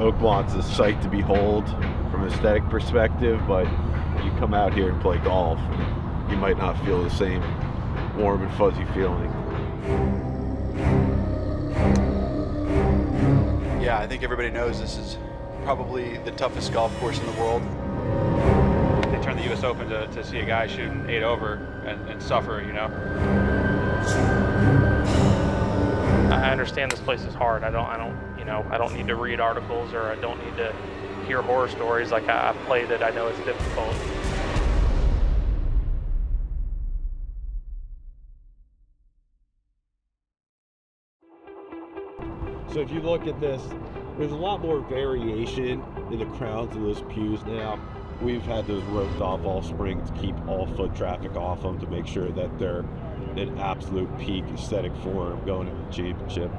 Oakmont's a sight to behold from an aesthetic perspective, but you come out here and play golf, and you might not feel the same warm and fuzzy feeling. Yeah, I think everybody knows this is probably the toughest golf course in the world. They turn the U.S. Open to see a guy shoot an 8 over and suffer, you know. I understand this place is hard. I don't need to read articles, or I don't need to hear horror stories. Like, I played it, I know it's difficult. So if you look at this, there's a lot more variation in the crowns of those pews now. We've had those roped off all spring to keep all foot traffic off them, to make sure that they're in absolute peak aesthetic form going into the championship.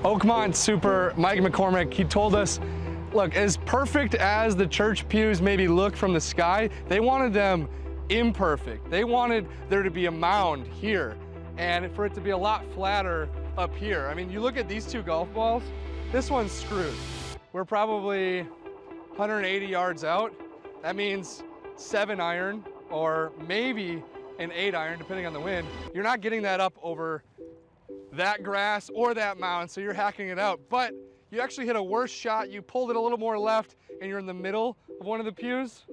Oakmont Super Mike McCormick, he told us, look, as perfect as the church pews maybe look from the sky, they wanted them imperfect. They wanted there to be a mound here and for it to be a lot flatter up here. I mean, you look at these two golf balls, this one's screwed. We're probably 180 yards out. That means 7 iron or maybe an 8 iron, depending on the wind. You're not getting that up over that grass or that mound, so you're hacking it out. But you actually hit a worse shot, you pulled it a little more left, and you're in the middle of one of the pews,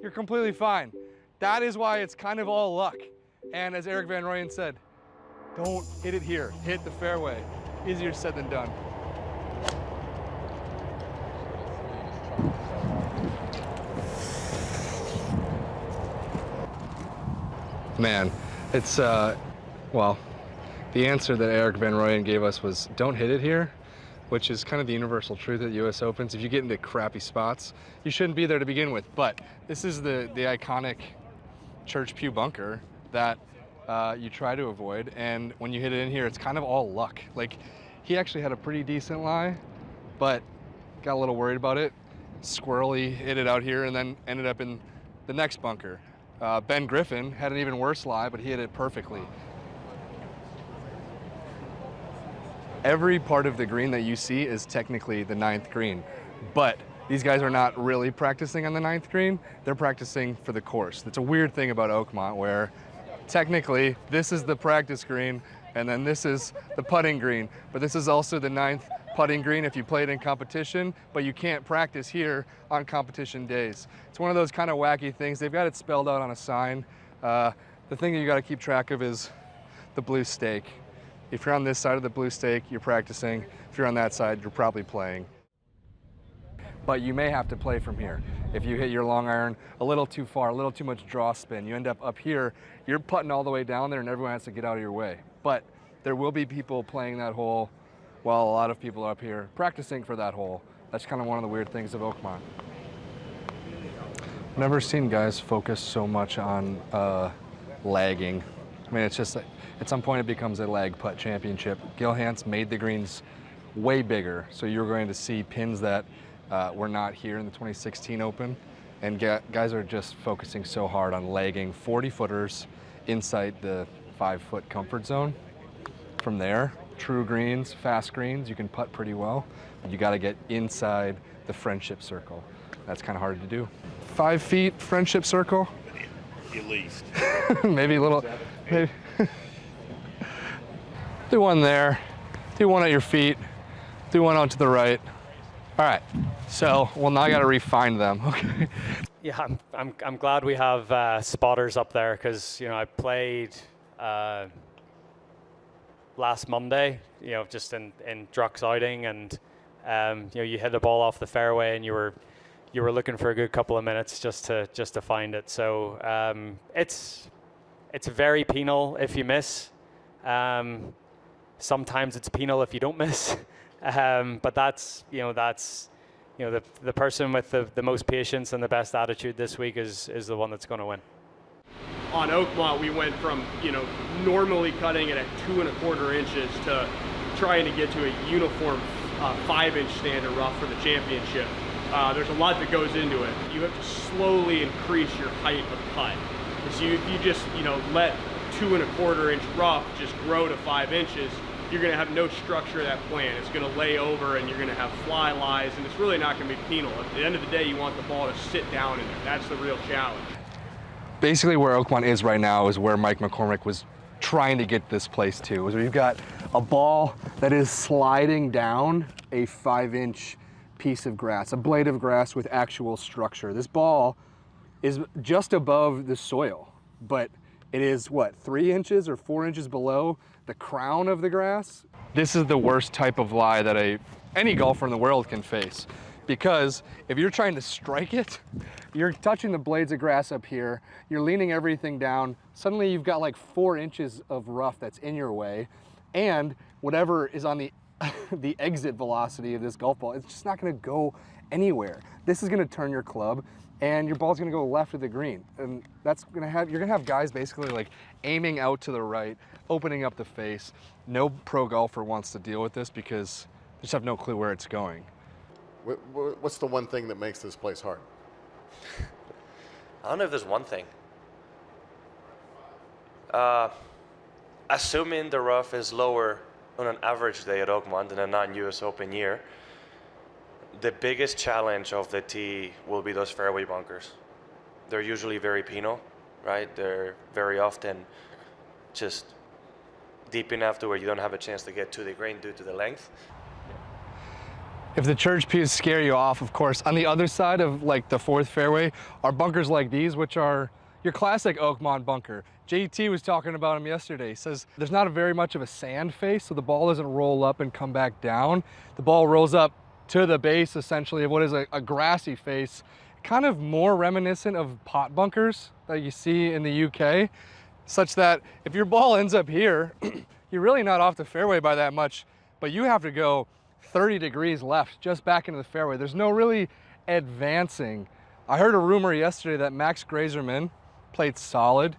you're completely fine. That is why it's kind of all luck. And as Eric Van Rooyen said, don't hit it here, hit the fairway. Easier said than done. Man, it's, well, the answer that Eric Van Rooyen gave us was don't hit it here, which is kind of the universal truth at US Opens. If you get into crappy spots, you shouldn't be there to begin with. But this is the iconic church pew bunker that you try to avoid. And when you hit it in here, it's kind of all luck. Like, he actually had a pretty decent lie, but got a little worried about it. Squirrely hit it out here and then ended up in the next bunker. Ben Griffin had an even worse lie, but he hit it perfectly. Every part of the green that you see is technically the 9th green, but these guys are not really practicing on the 9th green. They're practicing for the course. It's a weird thing about Oakmont where technically this is the practice green and then this is the putting green, but this is also the 9th putting green if you play it in competition, but you can't practice here on competition days. It's one of those kind of wacky things. They've got it spelled out on a sign. The thing that you got to keep track of is the blue stake. If you're on this side of the blue stake, you're practicing. If you're on that side, you're probably playing. But you may have to play from here. If you hit your long iron a little too far, a little too much draw spin, you end up here, you're putting all the way down there and everyone has to get out of your way. But there will be people playing that hole while a lot of people are up here practicing for that hole. That's kind of one of the weird things of Oakmont. Never seen guys focus so much on lagging. I mean, it's just like, at some point it becomes a lag putt championship. Gil Hanse made the greens way bigger, so you're going to see pins that were not here in the 2016 Open, and guys are just focusing so hard on lagging 40-footers inside the 5-foot comfort zone. From there, true greens, fast greens, you can putt pretty well, but you got to get inside the friendship circle. That's kind of hard to do. 5 feet friendship circle? At least. Maybe a little, maybe. Do one there, do one at your feet, do one out to the right. All right, so, well, now I got to refine them, okay? Yeah, I'm glad we have spotters up there because, you know, I played last Monday, you know, just in Druck's outing, and you know, you hit the ball off the fairway and you were looking for a good couple of minutes just to find it. So it's very penal if you miss. Sometimes it's penal if you don't miss. But that's the person with the most patience and the best attitude this week is the one that's going to win. On Oakmont, we went from, you know, normally cutting it at 2 1/4 inches to trying to get to a uniform 5-inch standard rough for the championship. There's a lot that goes into it. You have to slowly increase your height of cut. Because if you just, you know, let 2¼ inch rough just grow to 5 inches, you're going to have no structure of that plant. It's going to lay over and you're going to have fly lies, and it's really not going to be penal. At the end of the day, you want the ball to sit down in there. That's the real challenge. Basically where Oakmont is right now is where Mike McCormick was trying to get this place to. Is we've got a ball that is sliding down a 5-inch piece of grass, a blade of grass with actual structure. This ball is just above the soil, but it is what, 3 inches or 4 inches below the crown of the grass? This is the worst type of lie that any golfer in the world can face, because if you're trying to strike it, you're touching the blades of grass up here, you're leaning everything down, suddenly you've got like 4 inches of rough that's in your way, and whatever is on the the exit velocity of this golf ball, it's just not going to go anywhere. This is going to turn your club, and your ball's going to go left of the green, and that's going to have, you're going to have guys basically like aiming out to the right, opening up the face. No pro golfer wants to deal with this because they just have no clue where it's going. What's the one thing that makes this place hard? I don't know if there's one thing. Assuming the rough is lower on an average day at Oakmont in a non-US Open year, the biggest challenge of the tee will be those fairway bunkers. They're usually very penal, right? They're very often just deep enough to where you don't have a chance to get to the green due to the length. If the church pews scare you off, of course, on the other side of like the 4th fairway are bunkers like these, which are your classic Oakmont bunker. JT was talking about them yesterday. He says there's not very much of a sand face, so the ball doesn't roll up and come back down. The ball rolls up to the base, essentially, of what is a grassy face, kind of more reminiscent of pot bunkers that you see in the UK, such that if your ball ends up here, you're really not off the fairway by that much, but you have to go 30 degrees left just back into the fairway. There's no really advancing. I heard a rumor yesterday that Max Grazerman played solid,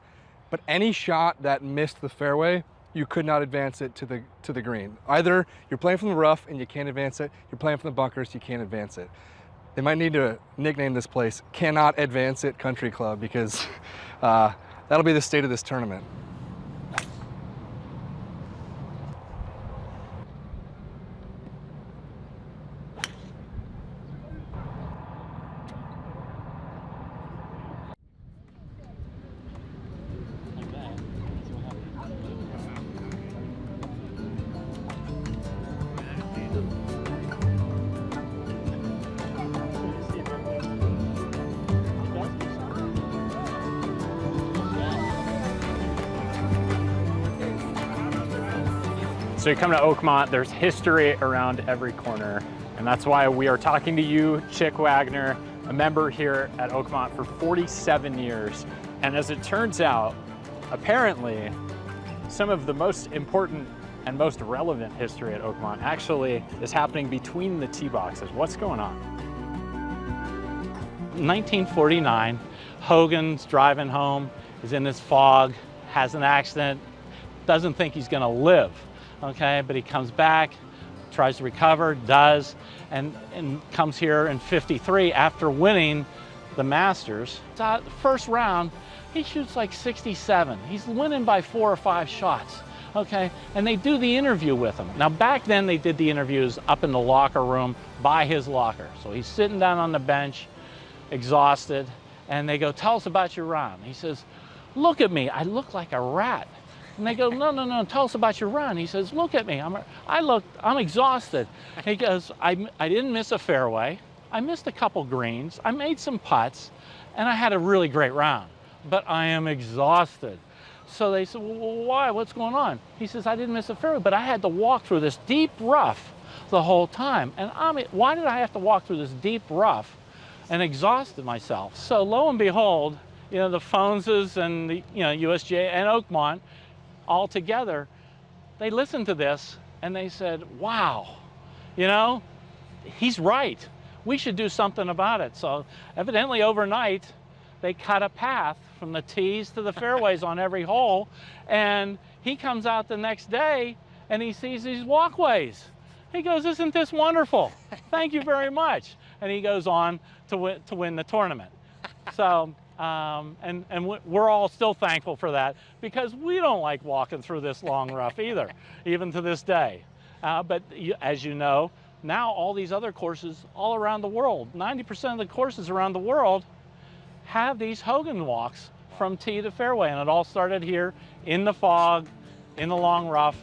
but any shot that missed the fairway, you could not advance it to the green. Either you're playing from the rough and you can't advance it, you're playing from the bunkers, you can't advance it. They might need to nickname this place Cannot Advance It Country Club, because that'll be the state of this tournament. So you come to Oakmont, there's history around every corner, and that's why we are talking to you, Chick Wagner, a member here at Oakmont for 47 years. And as it turns out, apparently, some of the most important and most relevant history at Oakmont actually is happening between the tee boxes. What's going on? 1949, Hogan's driving home, is in this fog, has an accident, doesn't think he's gonna live. Okay, but he comes back, tries to recover, does, and comes here in 53 after winning the Masters. So the first round, he shoots like 67. He's winning by 4 or 5 shots, okay? And they do the interview with him. Now back then they did the interviews up in the locker room by his locker. So he's sitting down on the bench, exhausted, and they go, "Tell us about your round." He says, "Look at me, I look like a rat." And they go, no, tell us about your run." He says, "Look at me, I'm exhausted." He goes, I didn't miss a fairway. I missed a couple greens. I made some putts, and I had a really great round, but I am exhausted. So they said, "Well, why? What's going on?" He says, "I didn't miss a fairway, but I had to walk through this deep rough the whole time. And why did I have to walk through this deep rough and exhausted myself?" So lo and behold, the Phoneses and the USGA and Oakmont, all together, they listened to this and they said, "Wow, he's right. We should do something about it." So evidently overnight, they cut a path from the tees to the fairways on every hole. And he comes out the next day and he sees these walkways. He goes, "Isn't this wonderful? Thank you very much." And he goes on to win the tournament. So And we're all still thankful for that, because we don't like walking through this long rough either, even to this day. But as you know, now all these other courses all around the world, 90% of the courses around the world have these Hogan walks from tee to fairway, and it all started here in the fog, in the long rough.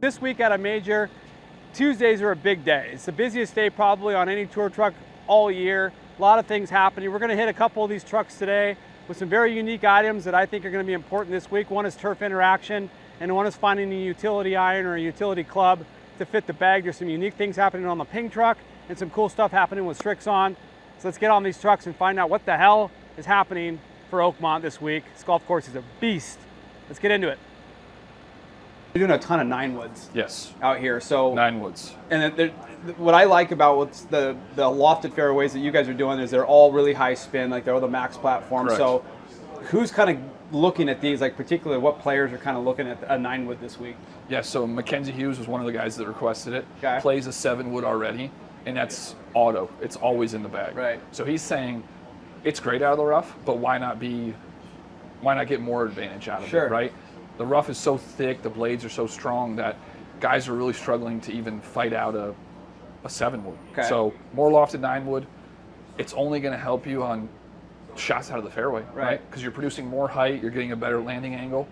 This week at a major, Tuesdays are a big day. It's the busiest day probably on any tour truck all year. A lot of things happening. We're going to hit a couple of these trucks today with some very unique items that I think are going to be important this week. One is turf interaction, and one is finding a utility iron or a utility club to fit the bag. There's some unique things happening on the Ping truck and some cool stuff happening with Strixon. So let's get on these trucks and find out what the hell is happening for Oakmont this week. This golf course is a beast. Let's get into it. You're doing a ton of 9-woods. Yes. Out here, so 9-woods. And what I like about what's the lofted fairways that you guys are doing is they're all really high spin, like they're all the max platform. Correct. So, who's kind of looking at these? Like particularly, what players are kind of looking at a 9-wood this week? Yeah. So Mackenzie Hughes was one of the guys that requested it. Okay. Plays a 7-wood already, and that's auto. It's always in the bag. Right. So he's saying it's great out of the rough, but why not get more advantage out of Sure. it, right? The rough is so thick, the blades are so strong that guys are really struggling to even fight out a 7-wood. Okay. So more lofted 9-wood, it's only going to help you on shots out of the fairway, right? Because you're producing more height, you're getting a better landing angle.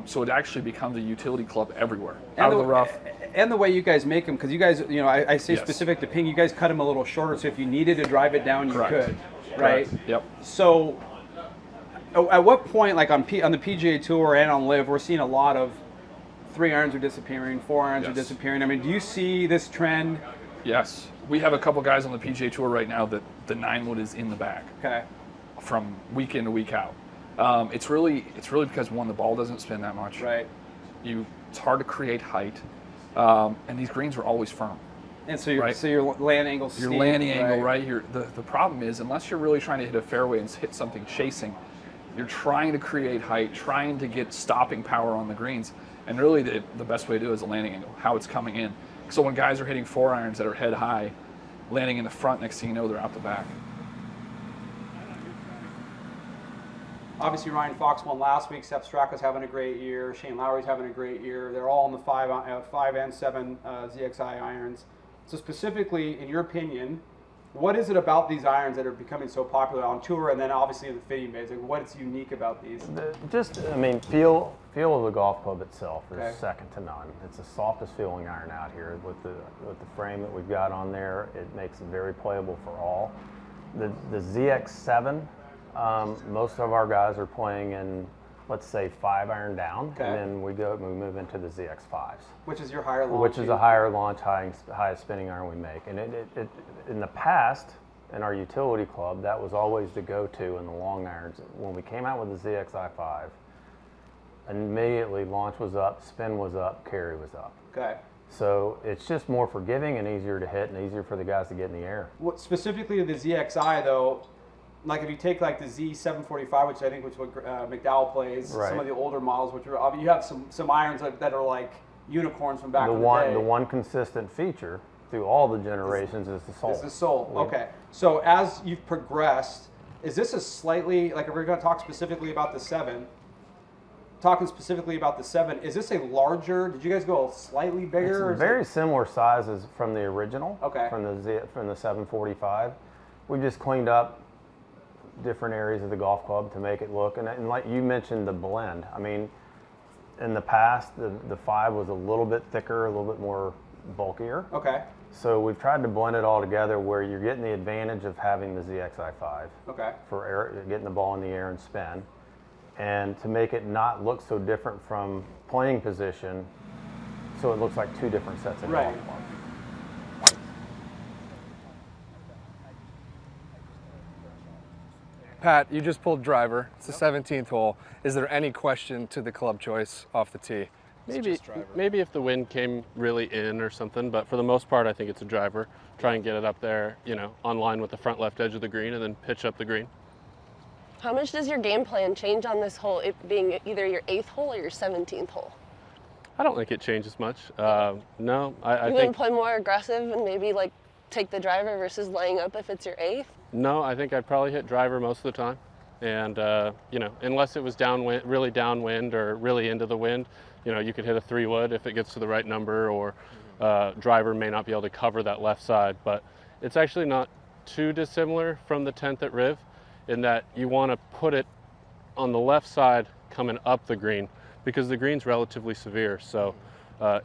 So it actually becomes a utility club everywhere, out of the rough. And the way you guys make them, because you guys, I say Yes. specific to Ping, you guys cut them a little shorter, so if you needed to drive it down, you Correct. could, right? Correct. Yep. So at what point, like on the PGA Tour and on Live, we're seeing a lot of 3 irons are disappearing, 4 irons are Yes. disappearing. I mean, do you see this trend? Yes. We have a couple guys on the PGA Tour right now that the 9-wood is in the bag. Okay. From week in to week out. It's really because, one, the ball doesn't spin that much. Right. It's hard to create height, and these greens are always firm. And so your right? so your land angle's Your steep, landing angle, right? The problem is, unless you're really trying to hit a fairway and hit something chasing, you're trying to create height, trying to get stopping power on the greens, and really the best way to do it is the landing angle, how it's coming in. So when guys are hitting 4 irons that are head high, landing in the front, next thing you know, they're out the back. Obviously, Ryan Fox won last week. Sepp Straka's having a great year. Shane Lowry's having a great year. They're all on the 5 and 7 ZXI irons. So specifically, in your opinion, what is it about these irons that are becoming so popular on tour, and then obviously in the fitting bays? Like, what's unique about these? Feel of the golf club itself is Okay. second to none. It's the softest feeling iron out here. With the frame that we've got on there, it makes it very playable for all. The ZX7, most of our guys are playing in, let's say, 5 iron down, Okay. and then we move into the ZX5s. Which is your higher launch? Which is a higher launch, highest spinning iron we make. And it in the past, in our utility club, that was always the go-to in the long irons. When we came out with the ZXI5, immediately launch was up, spin was up, carry was up. Okay. So it's just more forgiving and easier to hit and easier for the guys to get in the air. What specifically the ZXI though, like if you take like the Z745, which I think what McDowell plays, Right. some of the older models, which are you have some irons that are like unicorns from back in the day. The one consistent feature through all the generations is the sole. Is the sole. Okay. So as you've progressed, is this a slightly, like if we're going to talk specifically about the 7, is this a larger, did you guys go slightly bigger? It's very similar sizes from the original. Okay. From the 745. We just cleaned up different areas of the golf club to make it look, and like you mentioned, the blend. I mean, in the past, the 5 was a little bit thicker, a little bit more bulkier. Okay. So we've tried to blend it all together where you're getting the advantage of having the ZXI5 Okay. for getting the ball in the air and spin, and to make it not look so different from playing position, so it looks like 2 different sets of Right. golf balls. Pat, you just pulled driver. It's the 17th hole. Is there any question to the club choice off the tee? Maybe if the wind came really in or something, but for the most part, I think it's a driver. Try and get it up there, on line with the front left edge of the green, and then pitch up the green. How much does your game plan change on this hole, it being either your 8th hole or your 17th hole? I don't think it changes much. No, I You think would play more aggressive and maybe like take the driver versus laying up if it's your 8th? No, I think I'd probably hit driver most of the time. And, you know, unless it was downwind, really downwind or really into the wind, you know, you could hit a 3-wood if it gets to the right number, or driver may not be able to cover that left side. But it's actually not too dissimilar from the 10th at Riv in that you want to put it on the left side coming up the green, because the green's relatively severe. So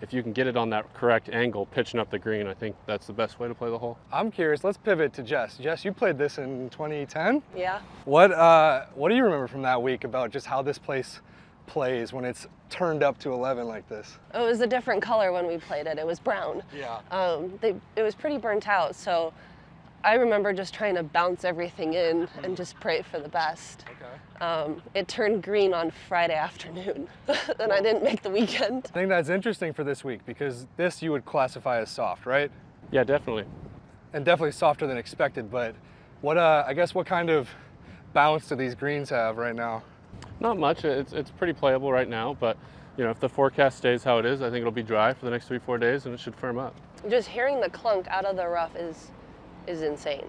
if you can get it on that correct angle, pitching up the green, I think that's the best way to play the hole. I'm curious, let's pivot to Jess. Jess, you played this in 2010? Yeah. What do you remember from that week about just how this place plays when it's turned up to 11 like this? It was a different color when we played it. It was brown. Yeah. It was pretty burnt out, so I remember just trying to bounce everything in and just pray for the best. Okay. It turned green on Friday afternoon, and I didn't make the weekend. I think that's interesting for this week, because this you would classify as soft, right? Yeah, definitely. And definitely softer than expected, but what, I guess what kind of bounce do these greens have right now? Not much. It's pretty playable right now, but you know, if the forecast stays how it is, I think it'll be dry for the next 3-4 days and it should firm up. Just hearing the clunk out of the rough is insane.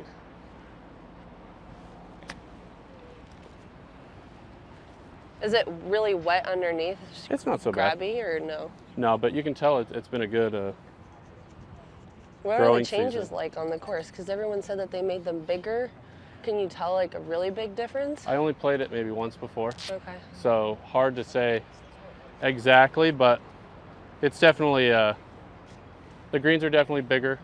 Is it really wet underneath? It's not so bad. Grabby or no? No, but you can tell it's been a good What are growing the changes season. like on the course? Because everyone said that they made them bigger. Can you tell like a really big difference? I only played it maybe once before. Okay. So hard to say exactly, but it's definitely, the greens are definitely bigger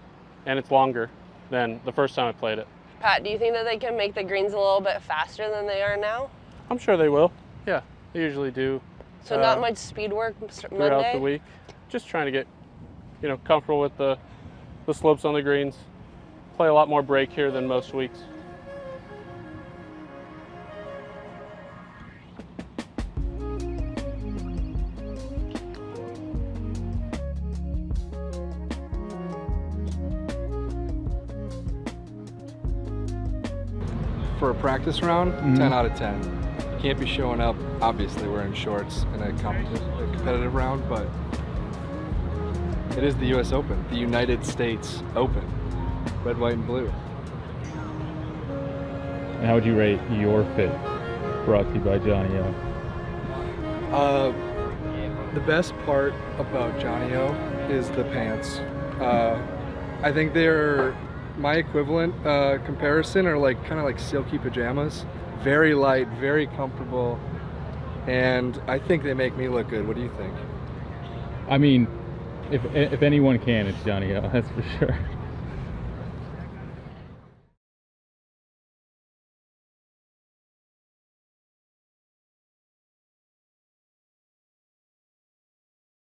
and it's longer than the first time I played it. Pat, do you think that they can make the greens a little bit faster than they are now? I'm sure they will. Yeah, they usually do. So not much speed work throughout Monday? the week. Just trying to get, you know, comfortable with the slopes on the greens. Play a lot more break here than most weeks. For a practice round, 10 out of 10. You can't be showing up, obviously wearing shorts in a competitive round, but it is the US Open, the United States Open, red, white, and blue. And how would you rate your fit, brought to you by Johnny O? The best part about Johnny O is the pants. I think they're my equivalent comparison are like kind of like silky pajamas, very light, very comfortable, and I think they make me look good. What do you think? I mean, if anyone can, it's Johnny O, that's for sure.